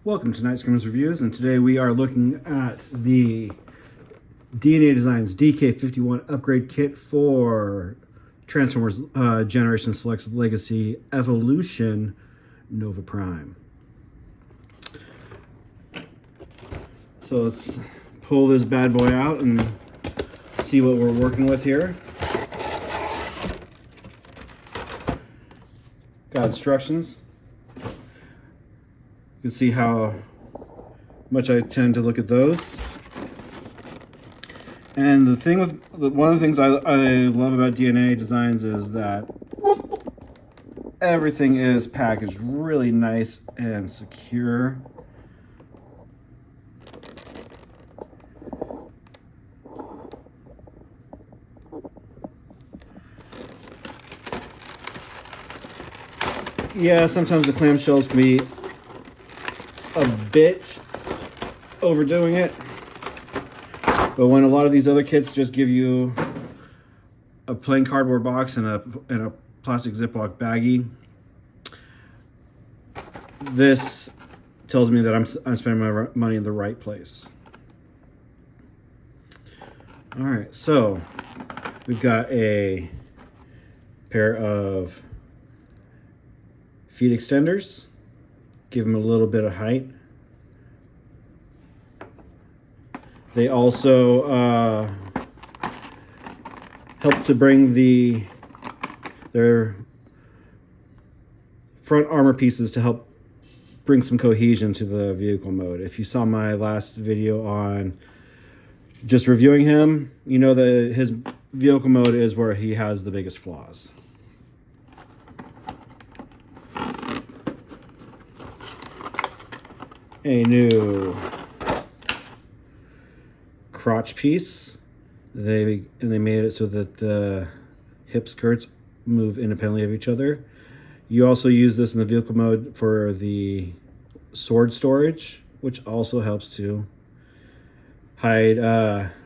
Welcome to Night Screamers Reviews, and today we are looking at the DNA Designs DK-51 upgrade kit for Transformers Generation Selects Legacy Evolution Nova Prime. So let's pull this bad boy out and see what we're working with here. Got instructions. You can see how much I tend to look at those. And the thing with one of the things I love about DNA Designs is that everything is packaged really nice and secure. Yeah, sometimes the clamshells can be a bit overdoing it, but when a lot of these other kits just give you a plain cardboard box and a plastic Ziploc baggie, this tells me that I'm spending my money in the right place. All right, so we've got a pair of feet extenders. Give them a little bit of height. They also help to bring their front armor pieces to help bring some cohesion to the vehicle mode. If you saw my last video on just reviewing him, you know that his vehicle mode is where he has the biggest flaws. A new crotch piece. They made it so that the hip skirts move independently of each other. You also use this in the vehicle mode for the sword storage, which also helps to hide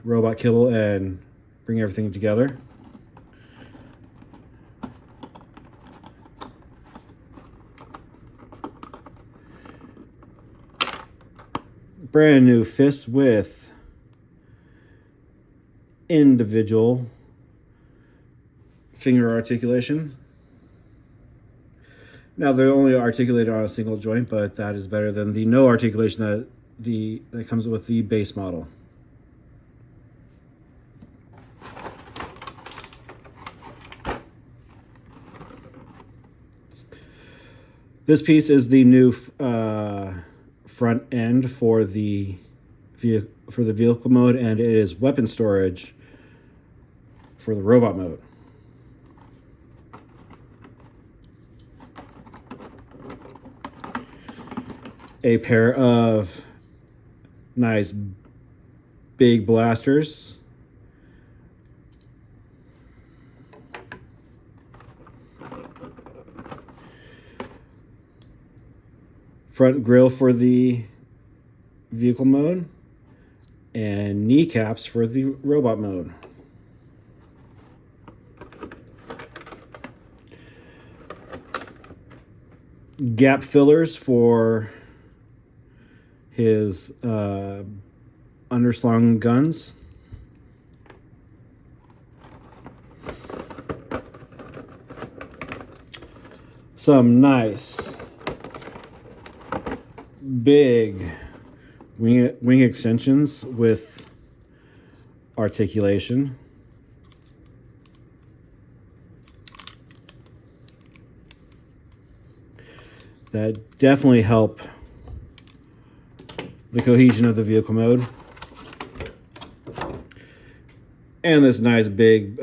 robot kibble and bring everything together. Brand new fist with individual finger articulation. Now they're only articulated on a single joint, but that is better than the no articulation that comes with the base model. This piece is the new front end for the vehicle mode, and it is weapon storage for the robot mode. A pair of nice big blasters. Front grille for the vehicle mode, and kneecaps for the robot mode. Gap fillers for his underslung guns. Some nice big wing extensions with articulation. That definitely help the cohesion of the vehicle mode. And this nice big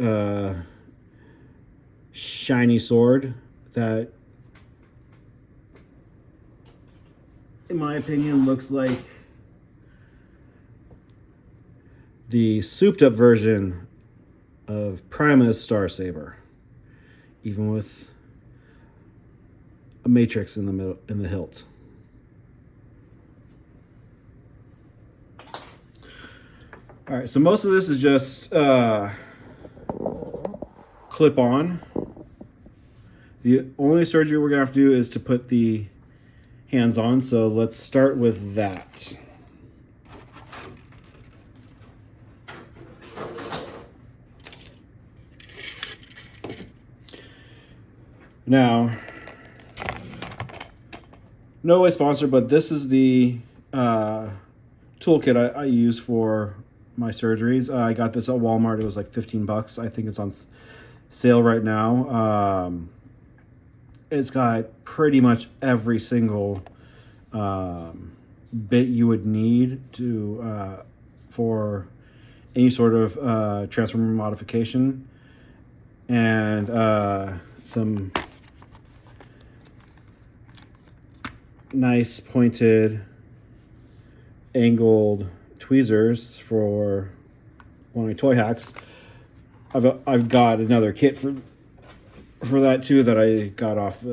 shiny sword that, in my opinion, looks like the souped up version of Primus Star Saber, even with a matrix in the middle, in the hilt. All right, so most of this is just clip on. The only surgery we're gonna have to do is to put the hands-on, so let's start with that. Now, no way sponsored, but this is the toolkit I use for my surgeries. I got this at Walmart. It was like 15 bucks. I think it's on sale right now. It's got pretty much every single bit you would need to for any sort of transformer modification, and some nice pointed angled tweezers for one of my toy hacks. I've got another kit for that too that I got off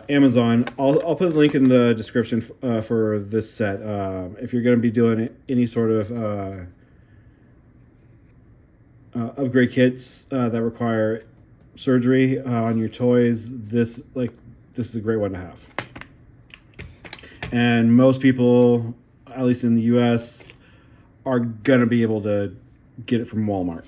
Amazon. I'll put a link in the description for this set. If you're going to be doing any sort of upgrade kits that require surgery on your toys, this is a great one to have. And most people, at least in the US, are going to be able to get it from Walmart.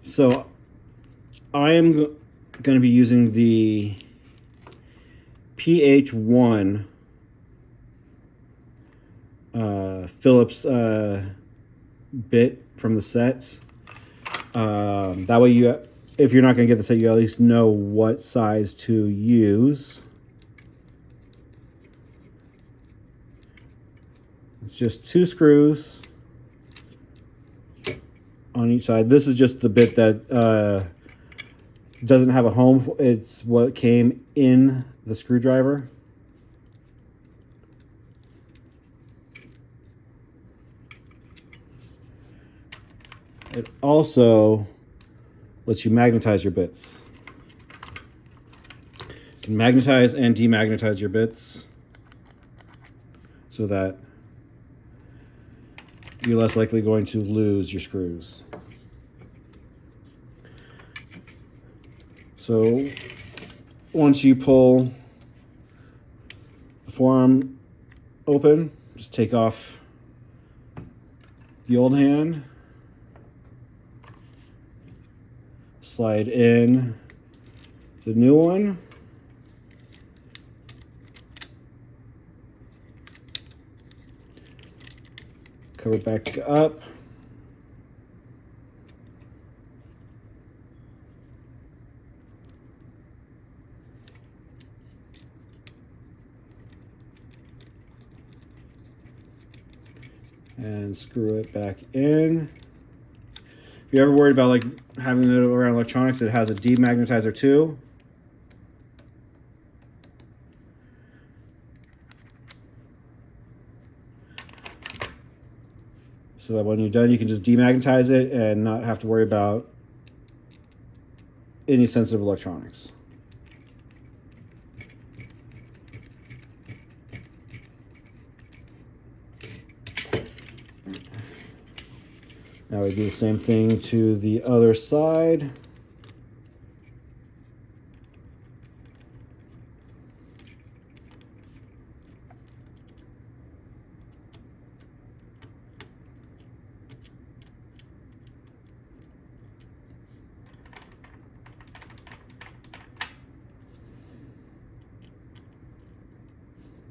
So I am going to be using the PH1 Phillips bit from the sets. That way, if you're not going to get the set, you at least know what size to use. It's just 2 screws on each side. This is just the bit that doesn't have a home. It's what came in the screwdriver. It also lets you magnetize your bits. You can magnetize and demagnetize your bits so that you're less likely going to lose your screws. So once you pull the forearm open, just take off the old hand, slide in the new one, cover it back up, and screw it back in. If you're ever worried about like having it around electronics, it has a demagnetizer too. So that when you're done, you can just demagnetize it and not have to worry about any sensitive electronics. Now we do the same thing to the other side.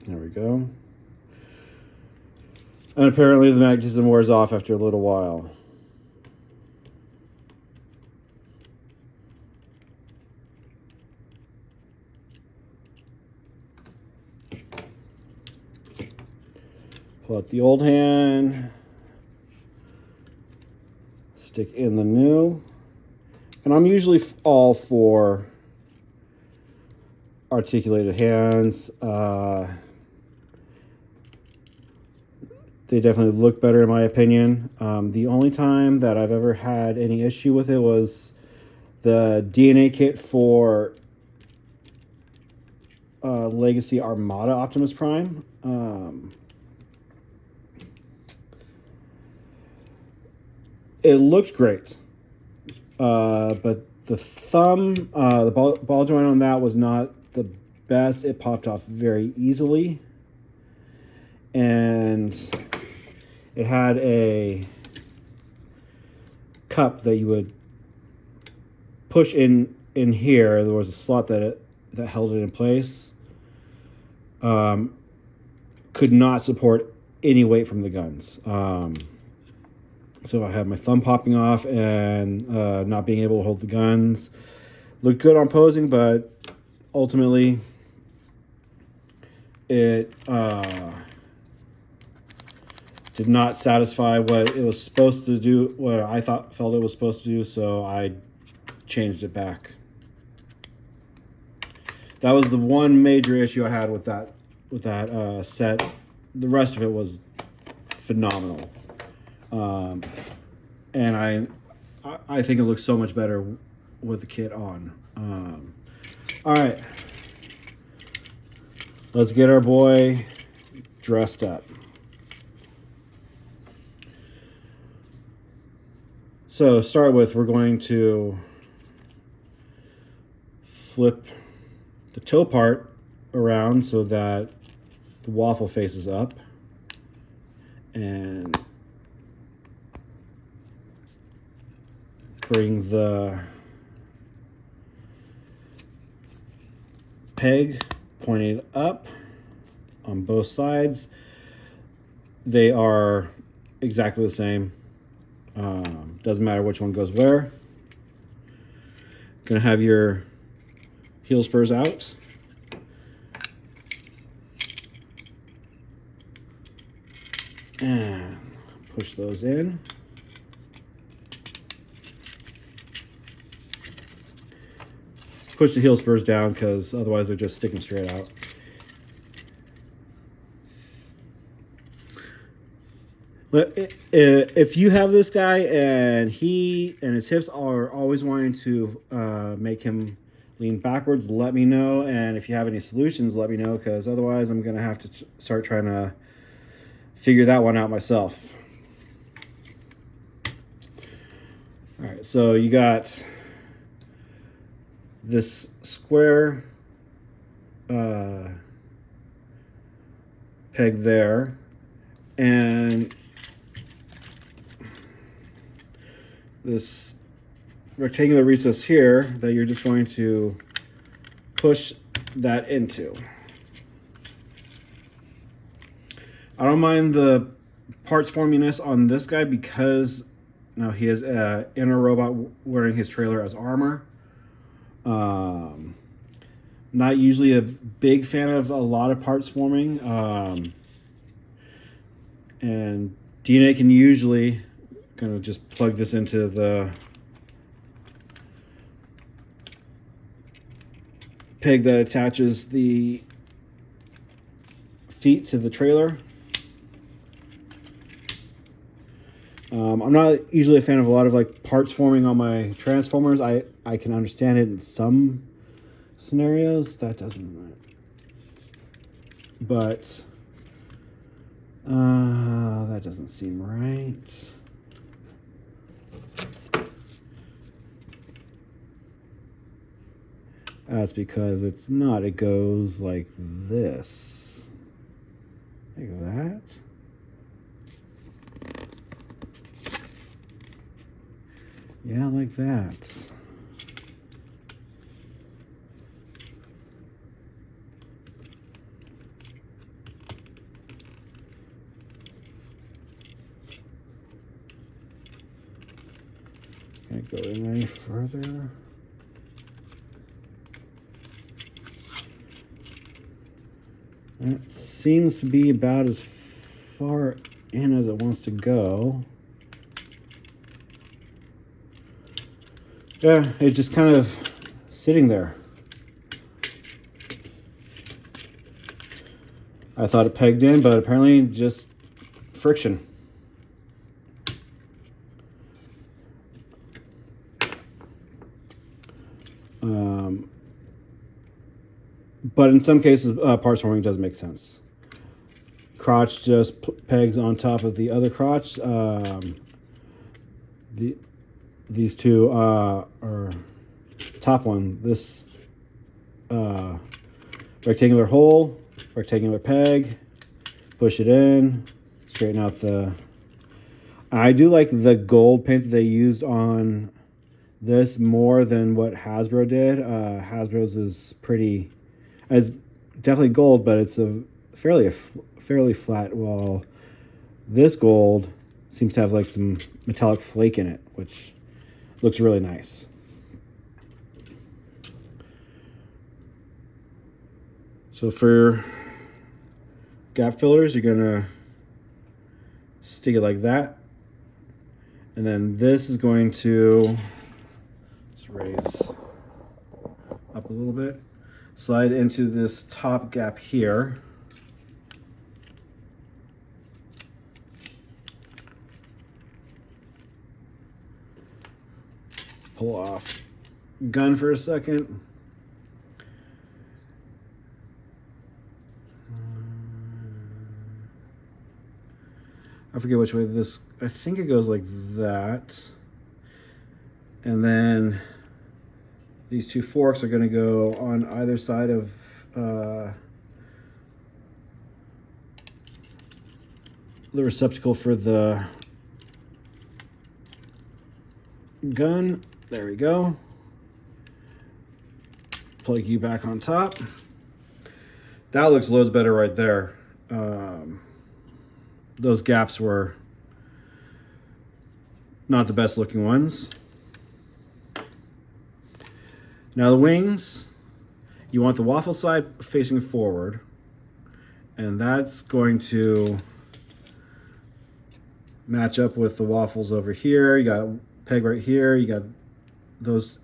There we go. And apparently the magnetism wears off after a little while. Pull out the old hand, stick in the new, and I'm usually all for articulated hands. They definitely look better in my opinion. The only time that I've ever had any issue with it was the DNA kit for Legacy Armada Optimus Prime. It looked great. but the thumb, the ball joint on that was not the best. It popped off very easily. And it had a cup that you would push in here. There was a slot that held it in place. Could not support any weight from the guns. So I had my thumb popping off and not being able to hold the guns. Looked good on posing, but ultimately it did not satisfy what it was supposed to do, what I felt it was supposed to do, so I changed it back. That was the one major issue I had with that set. The rest of it was phenomenal. And I think it looks so much better with the kit on. All right, let's get our boy dressed up. So to start with, we're going to flip the toe part around so that the waffle faces up, and bring the peg pointed up on both sides. They are exactly the same. Doesn't matter which one goes where. Gonna have your heel spurs out. And push those in. Push the heel spurs down because otherwise they're just sticking straight out. If you have this guy and his hips are always wanting to make him lean backwards, let me know. And if you have any solutions, let me know, because otherwise I'm going to have to start trying to figure that one out myself. All right, so you got this square peg there, and this rectangular recess here that you're just going to push that into. I don't mind the parts forminess on this guy because now he has an inner robot wearing his trailer as armor. Not usually a big fan of a lot of parts forming. And DNA can usually kind of just plug this into the peg that attaches the feet to the trailer. I'm not usually a fan of a lot of like parts forming on my Transformers. I can understand it in some scenarios. That doesn't, but that doesn't seem right. That's because it's not. It goes like this. Like that. Yeah, like that. Can't go any further. That seems to be about as far in as it wants to go. Yeah, it's just kind of sitting there. I thought it pegged in, but apparently just friction. But in some cases, parts forming doesn't make sense. Crotch just pegs on top of the other crotch. The these two or top one, this rectangular hole, rectangular peg, push it in, straighten out the... I do like the gold paint that they used on this more than what Hasbro did. Hasbro's is pretty, as definitely gold, but it's a fairly flat, while this gold seems to have like some metallic flake in it, which looks really nice. So for gap fillers, you're gonna stick it like that, and then this is going to just raise up a little bit, slide into this top gap here, pull off gun for a second. I forget which way this, I think it goes like that. And then these two forks are going to go on either side of the receptacle for the gun. There we go. Plug you back on top. That looks loads better right there. Those gaps were not the best looking ones. Now the wings, you want the waffle side facing forward, and that's going to match up with the waffles over here. You got a peg right here. You got those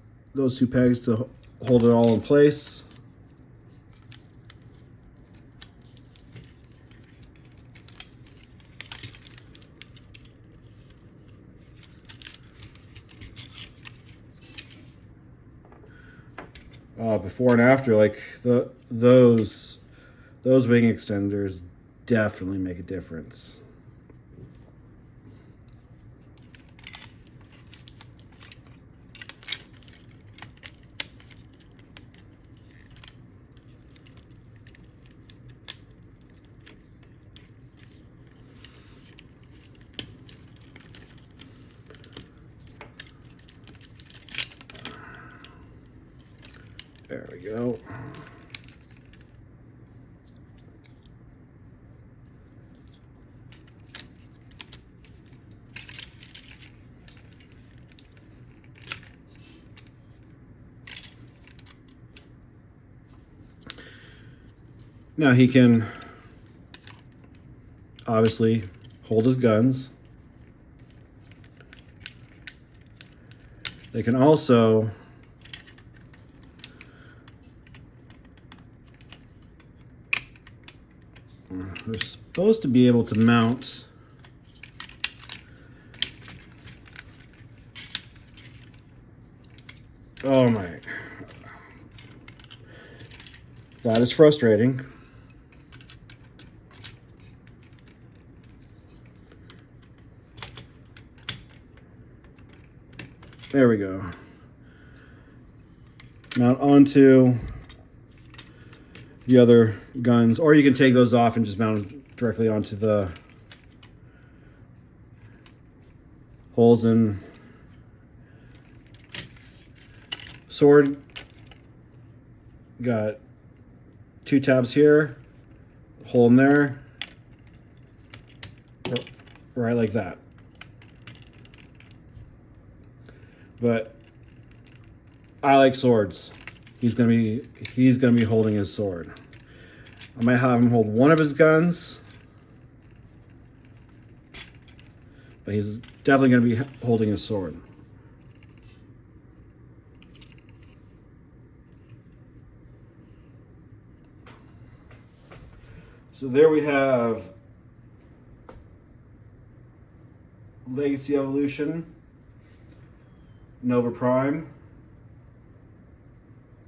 two pegs to hold it all in place. Before and after, like those wing extenders definitely make a difference. There we go. Now he can obviously hold his guns. They can also they're supposed to be able to mount oh my, that is frustrating. There we go. Mount onto the other guns, or you can take those off and just mount them directly onto the holes in sword. Got two tabs here, hole in there, right like that. But I like swords. He's gonna be holding his sword. I might have him hold one of his guns, but he's definitely gonna be holding his sword. So there we have Legacy Evolution, Nova Prime,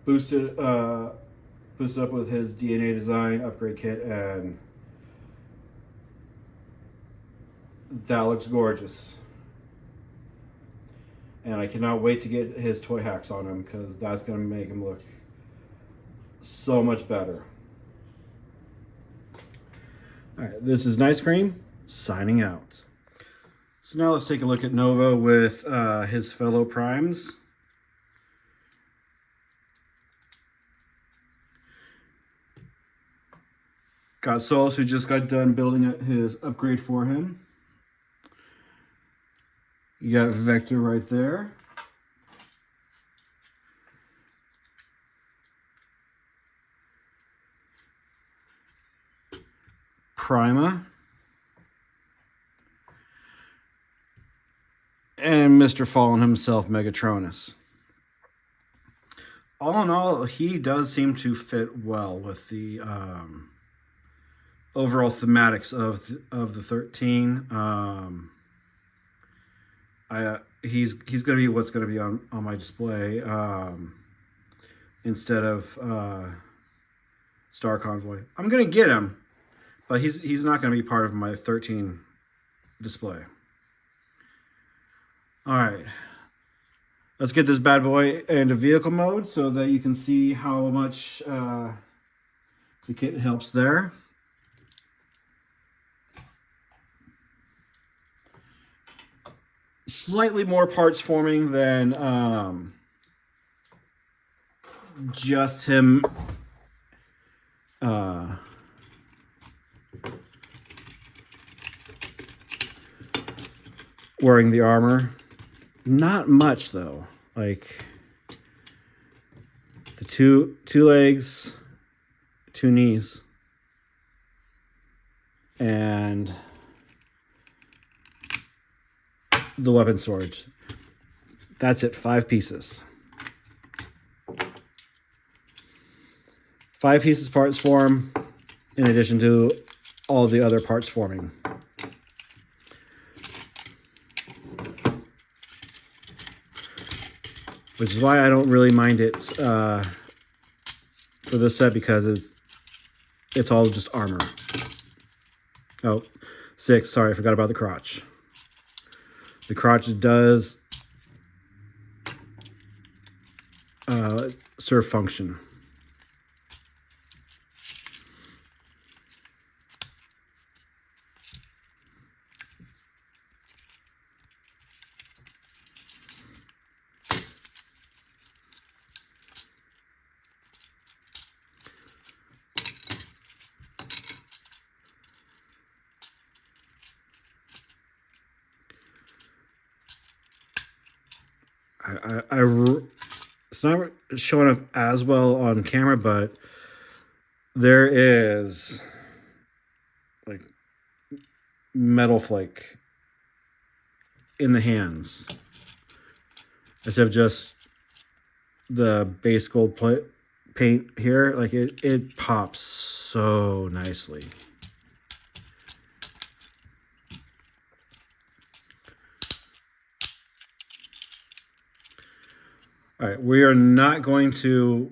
boosted up with his DNA design upgrade kit, and that looks gorgeous. And I cannot wait to get his toy hacks on him because that's going to make him look so much better. All right, this is Nice Cream signing out. So now let's take a look at Nova with his fellow primes. Got Solus, who just got done building his upgrade for him. You got Vector right there. Prima. And Mr. Fallen himself, Megatronus. All in all, he does seem to fit well with the overall thematics of the 13. He's going to be what's going to be on my display instead of Star Convoy. I'm going to get him, but he's not going to be part of my 13 display. All right, let's get this bad boy into vehicle mode so that you can see how much the kit helps there. Slightly more parts forming than just him wearing the armor. Not much though. Like the two legs, 2 knees, and the weapon storage. That's it, 5 pieces. 5 pieces parts form in addition to all the other parts forming. Which is why I don't really mind it for this set, because it's all just armor. Oh, 6, sorry, I forgot about the crotch. The crotch does serve function. It's not showing up as well on camera, but there is like metal flake in the hands instead of just the base gold paint here. Like it pops so nicely. All right, we are not going to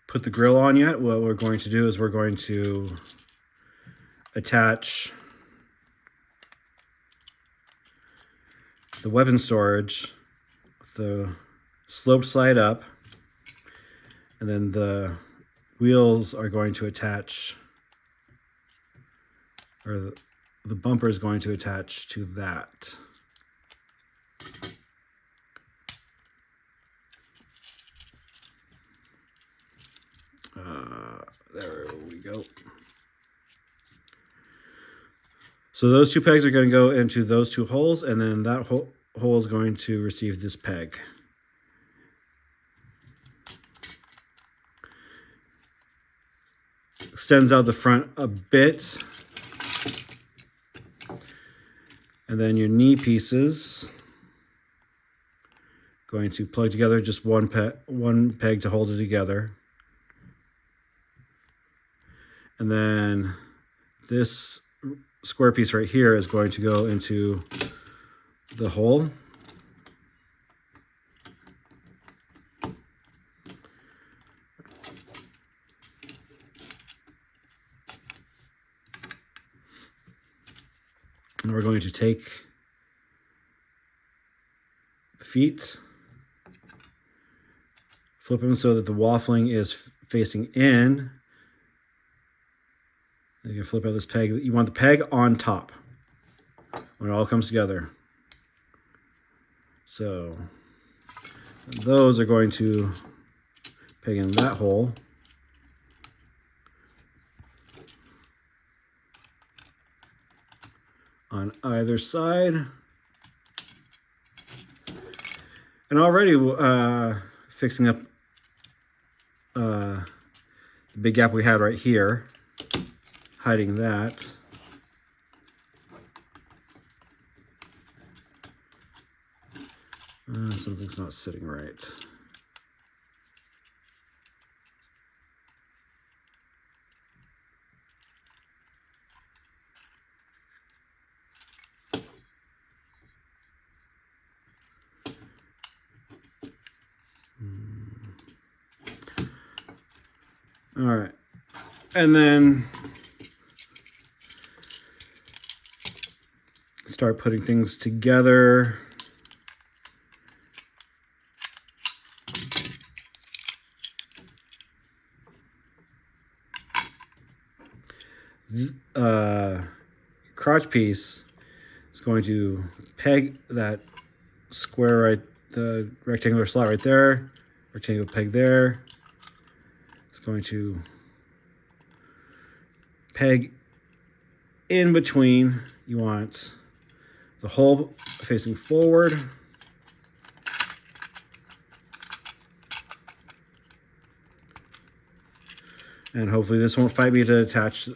put the grill on yet. What we're going to do is we're going to attach the weapon storage, the slope slide up, and then the wheels are going to attach, or the bumper is going to attach to that. There we go. So those 2 pegs are going to go into those 2 holes, and then that hole is going to receive this peg. Extends out the front a bit. And then your knee pieces going to plug together, just one peg to hold it together. And then this square piece right here is going to go into the hole. And we're going to take feet. Flip them so that the waffling is facing in. You can flip out this peg. You want the peg on top when it all comes together. So those are going to peg in that hole. On either side. And already fixing up the big gap we had right here, hiding that. Something's not sitting right. All right, and then start putting things together. Crotch piece is going to peg that square right, the rectangular slot right there, rectangular peg there. It's going to peg in between. You want the hole facing forward. And hopefully this won't fight me to attach.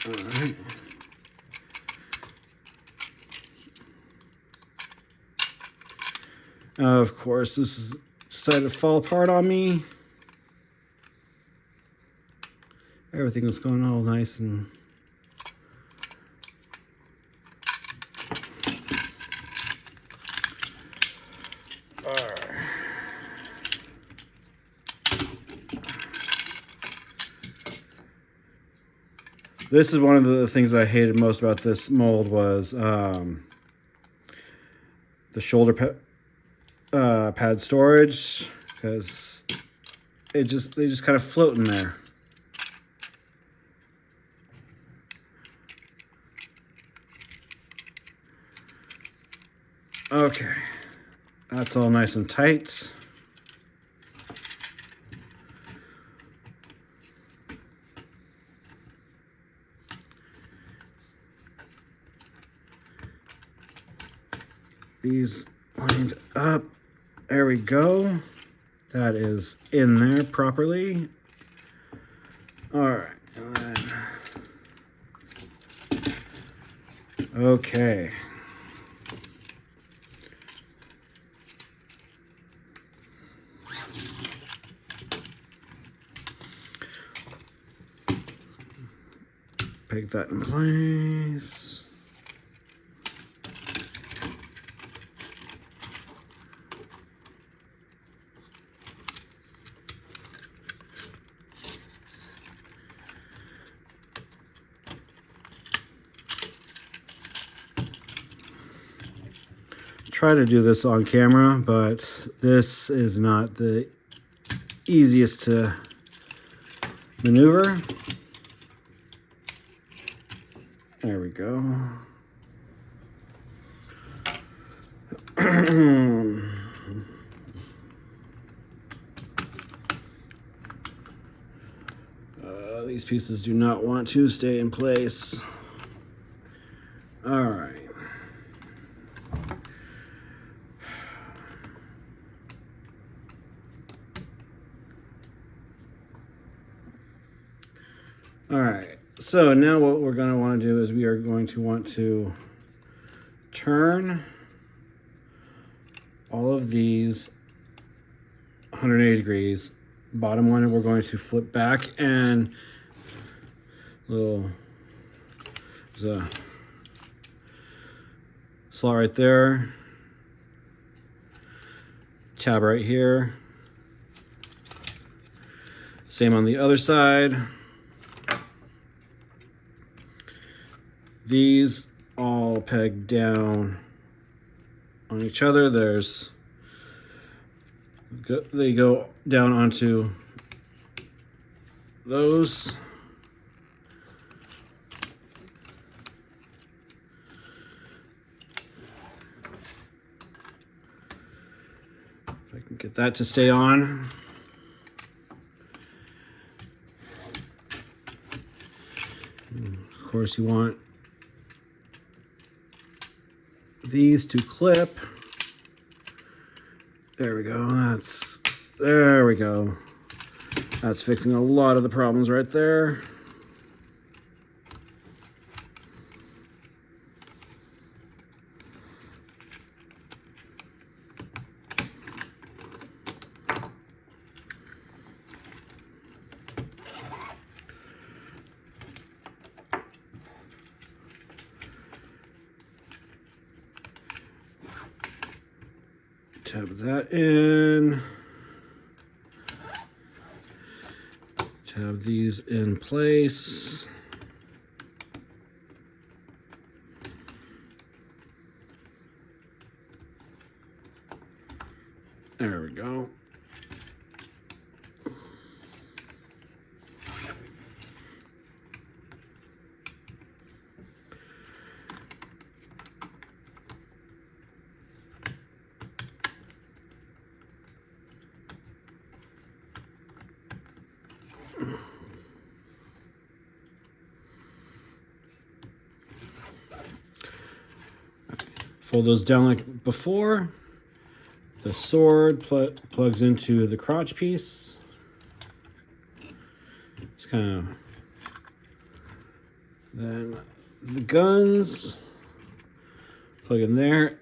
All right. Of course, this is decided to fall apart on me. Everything was going all nice and this is one of the things I hated most about this mold was the shoulder pad storage, because they just kind of float in there. Okay, that's all nice and tight. These lined up. There we go. That is in there properly. All right. And then, okay. Peg that in place. Try to do this on camera, but this is not the easiest to maneuver. There we go. These pieces do not want to stay in place. All right. All right, so now what we're going to want to do is we are going to want to turn all of these 180 degrees. Bottom one, we're going to flip back, and there's a slot right there, tab right here. Same on the other side. These all peg down on each other. They go down onto those. If I can get that to stay on. Of course, you want these to clip. There we go. There we go. That's fixing a lot of the problems right there. Tab that in. Tab these in place. There we go. Fold those down like before. The sword plugs into the crotch piece. Just kind of. Then the guns plug in there.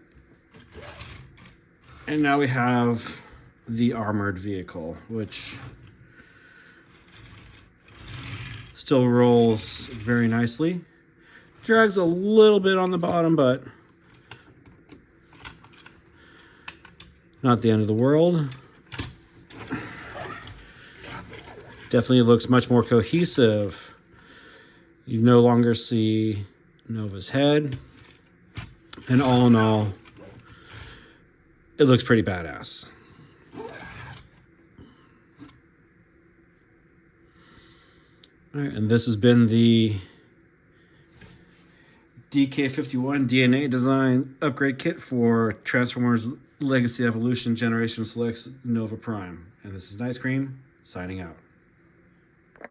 And now we have the armored vehicle, which still rolls very nicely. Drags a little bit on the bottom, but not the end of the world. Definitely looks much more cohesive. You no longer see Nova's head. And all in all, it looks pretty badass. All right, and this has been the DK-51 DNA Design Upgrade Kit for Transformers Legacy Evolution Generation Selects Nova Prime. And this is Nice Cream, signing out.